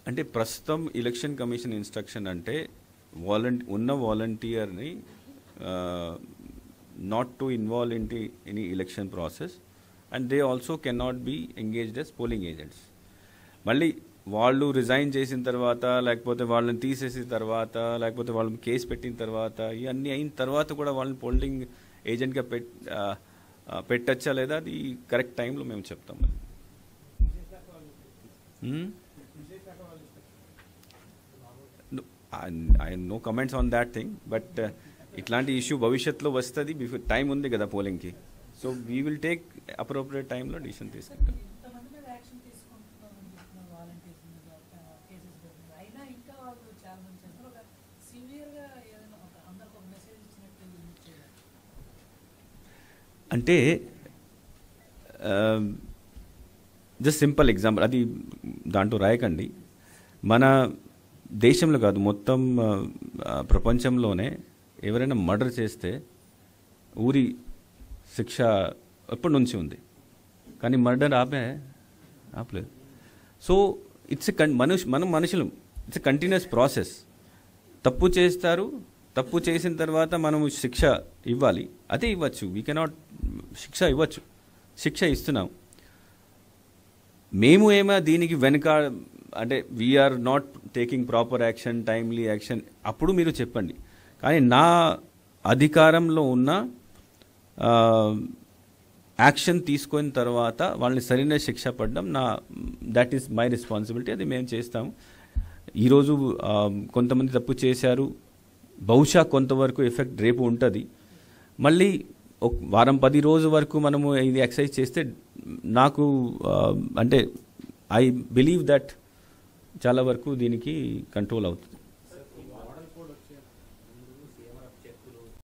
అంటే ప్రస్తుతం election commission instruction అంటే ఉన్న వాలంటీర్ని not to involve in any election process and they also cannot be engaged as polling agents. మళ్ళీ వాళ్ళు రిజైన్ చేసిన తర్వాత లేకపోతే వాళ్ళని తీసేసిన తర్వాత లేకపోతే వాళ్ళని కేసు పెట్టిన తర్వాత ఇవన్నీ అయిన తర్వాత కూడా వాళ్ళని పోలింగ్ ఏజెంట్గా పెట్టచ్చా లేదా అది కరెక్ట్ టైంలో మేము చెప్తాం. I no comments on that thing but ఇట్లాంటి ఇష్యూ భవిష్యత్తులో వస్తుంది, బిఫోర్ టైం ఉంది కదా పోలింగ్కి. So we will take appropriate టైంలో డిసిషన్ తీసుకుంటాం. అంటే జస్ట్ సింపుల్ ఎగ్జాంపుల్, అది దాంట్లో రాయకండి. మన దేశంలో కాదు మొత్తం ప్రపంచంలోనే ఎవరైనా మర్డర్ చేస్తే ఊరి శిక్ష ఎప్పటి నుంచి ఉంది, కానీ మర్డర్ ఆపలేదు. సో ఇట్స్ మనం మనుషులు, ఇట్స్ కంటిన్యూస్ ప్రాసెస్. తప్పు చేస్తారు, తప్పు చేసిన తర్వాత మనము శిక్ష ఇవ్వాలి, అదే ఇవ్వచ్చు. వీ కెనాట్ శిక్ష ఇవ్వచ్చు, శిక్ష ఇస్తున్నాం. మేము ఏమో దీనికి వెనుక అంటే we are not taking proper action, timely action, అప్పుడు మీరు చెప్పండి. కానీ నా అధికారంలో ఉన్న యాక్షన్ తీసుకున్న తర్వాత వాళ్ళని సరైన శిక్ష పడడం దట్ ఈస్ మై రెస్పాన్సిబిలిటీ, అది మేము చేస్తాము. ఈరోజు కొంతమంది తప్పు చేశారు, బహుశా కొంతవరకు ఎఫెక్ట్ రేపు ఉంటుంది. మళ్ళీ ఒక వారం 10 రోజుల వరకు మనము ఇది ఎక్సర్సైజ్ చేస్తే నాకు అంటే ఐ బిలీవ్ దట్ చాలా వరకు దీనికి కంట్రోల్ అవుతుంది.